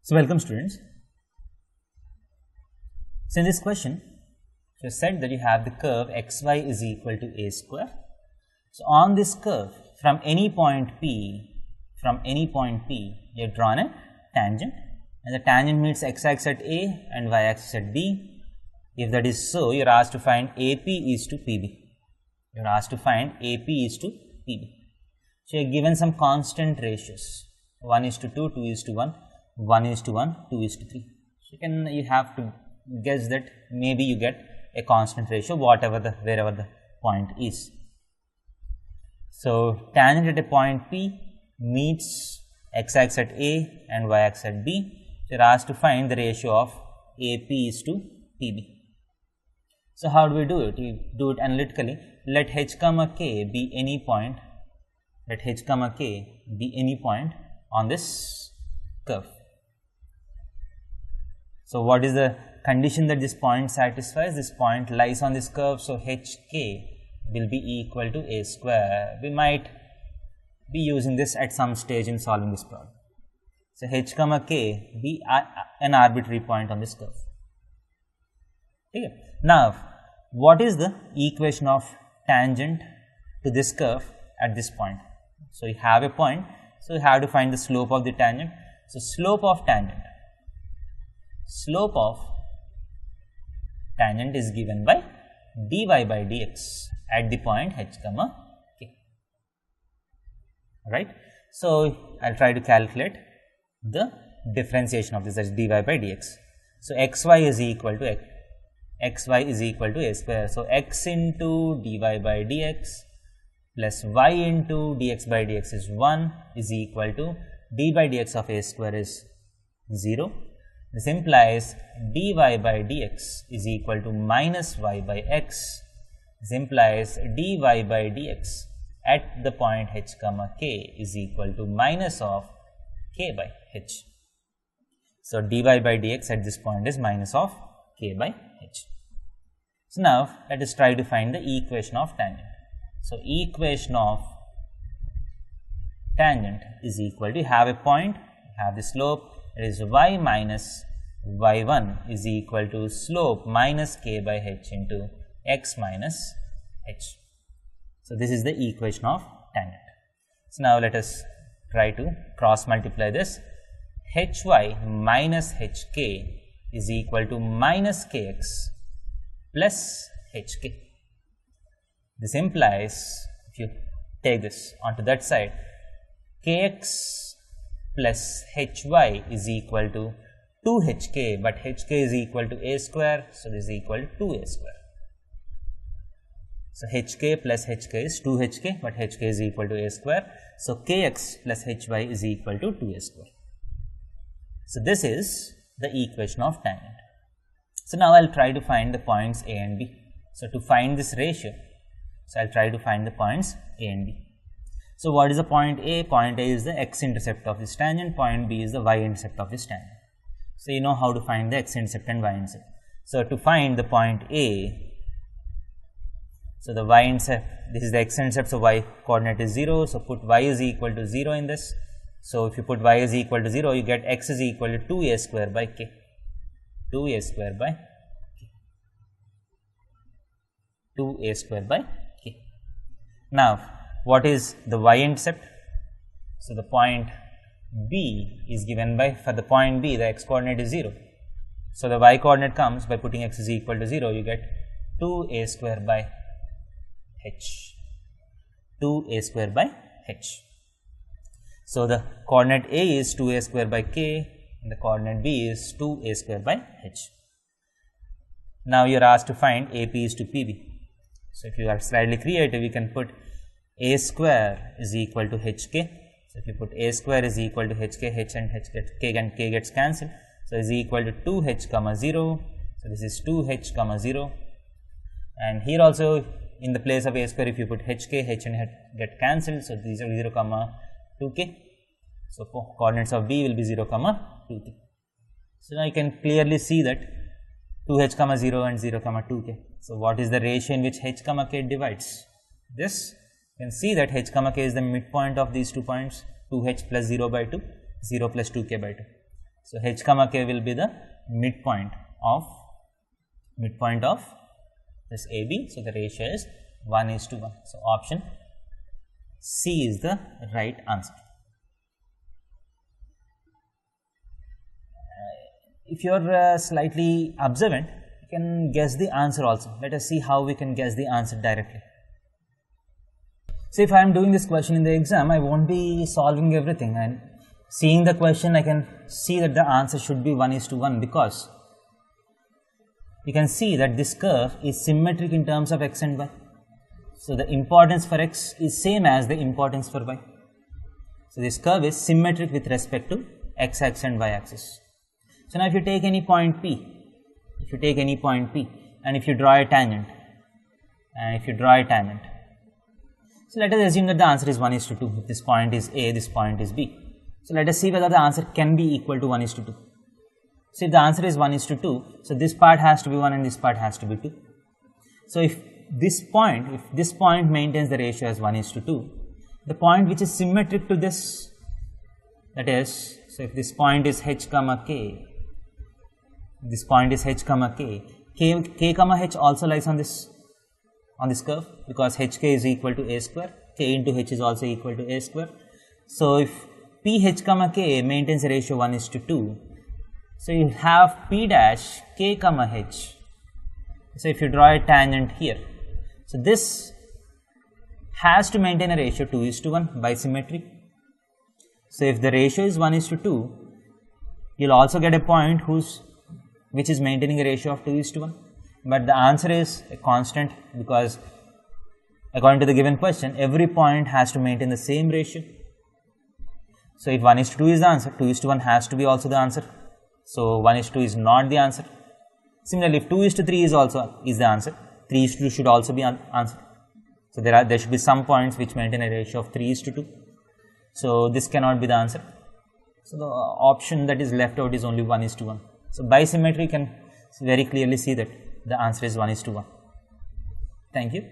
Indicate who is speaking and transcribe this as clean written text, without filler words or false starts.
Speaker 1: So welcome students. So in this question, you said that you have the curve xy is equal to a square. So on this curve, from any point P, you have drawn a tangent, and the tangent meets x-axis at A and y-axis at B. If that is so, you are asked to find AP is to PB. You are asked to find AP is to PB. So you are given some constant ratios: 1:2, 2:1, 1:1, 2:3. So you have to guess that maybe you get a constant ratio wherever the point is. So tangent at a point P meets x-axis at A and y-axis at B. So you are asked to find the ratio of AP is to PB. So how do we do it? You do it analytically. Let h comma k be any point. Let h comma k be any point on this curve. So what is the condition that this point satisfies? This point lies on this curve, so hk will be equal to a square. We might be using this at some stage in solving this problem. So h comma k be an arbitrary point on this curve. Okay. Now, what is the equation of tangent to this curve at this point? So you have a point, so you have to find the slope of the tangent. So slope of tangent is given by dy by dx at the point h comma k. Right. So I'll try to calculate the differentiation of this as dy by dx. So xy is equal to a square. So x into dy by dx plus y into dx by dx is 1 is equal to d by dx of a square is 0. This implies dy by dx is equal to minus y by x. This implies dy by dx at the point h comma k is equal to minus of k by h. So dy by dx at this point is minus of k by h. So now let us try to find the equation of tangent. So equation of tangent is equal to, you have a point, you have the slope, it is y minus y1 is equal to slope minus k by h into x minus h. So this is the equation of tangent. So now let us try to cross multiply this. Hy minus hk is equal to minus kx plus hk. This implies, if you take this onto that side, kx plus hy is equal to 2hk, but hk is equal to a square, so this is equal to 2a square. So hk plus hk is 2hk, but hk is equal to a square, so kx plus hy is equal to 2a square. So this is the equation of tangent. So now I'll try to find the points a and b. So to find this ratio, so I'll try to find the points a and b. So what is the point A? Point A is the x-intercept of this tangent, point B is the y-intercept of this tangent. So you know how to find the x-intercept and y-intercept. So to find the point A, so the y-intercept, this is the x-intercept, so y coordinate is 0, so put y is equal to 0 in this. So if you put y is equal to 0, you get x is equal to 2a square by k. 2a square by k. 2a square by k. Now, what is the y-intercept? So the point B is given by, for the point B, the x coordinate is 0. So the y coordinate comes by putting x is equal to 0, you get 2a square by h. 2a square by h. So the coordinate A is 2a square by k, and the coordinate B is 2a square by h. Now you are asked to find AP is to PB. So if you are slightly creative, you can put a square is equal to hk. So if you put a square is equal to hk, h and h gets, k and k gets cancelled. So is equal to 2h comma 0. So this is 2h comma 0. And here also in the place of a square, if you put hk, h and h get cancelled. So these are 0 comma 2k. So coordinates of B will be 0 comma 2k. So now you can clearly see that 2h comma 0 and 0 comma 2k. So what is the ratio in which h comma k divides? This, you can see that h comma k is the midpoint of these 2 points, 2h plus 0 by 2, 0 plus 2k by 2. So, h comma k will be the midpoint of this AB. So, the ratio is 1:1. So, option C is the right answer. If you are slightly observant, you can guess the answer also. Let us see how we can guess the answer directly. So, if I am doing this question in the exam, I won't be solving everything, and seeing the question I can see that the answer should be 1:1, because you can see that this curve is symmetric in terms of x and y. So, the importance for x is same as the importance for y. So, this curve is symmetric with respect to x axis and y axis. So, now if you take any point P, and if you draw a tangent, so let us assume that the answer is 1:2. If this point is A, this point is B. So, let us see whether the answer can be equal to 1:2. So, if the answer is 1:2, so this part has to be 1 and this part has to be 2. So, if this point maintains the ratio as 1:2, the point which is symmetric to this, that is, so if this point is h comma k, k comma h also lies on this curve, because hk is equal to a square, k into h is also equal to a square. So, if ph comma k maintains a ratio 1:2, so you have p dash k comma h. So, if you draw a tangent here, so this has to maintain a ratio 2:1 by symmetry. So, if the ratio is 1:2, you will also get a point which is maintaining a ratio of 2:1, but the answer is a constant, because according to the given question, every point has to maintain the same ratio. So, if 1:2 is the answer, 2:1 has to be also the answer. So, 1:2 is not the answer. Similarly, if 2:3 is the answer, 3:2 should also be an answer. So, there should be some points which maintain a ratio of 3:2. So, this cannot be the answer. So, the option that is left out is only 1:1. So, by symmetry you can very clearly see that the answer is 1:1. Thank you.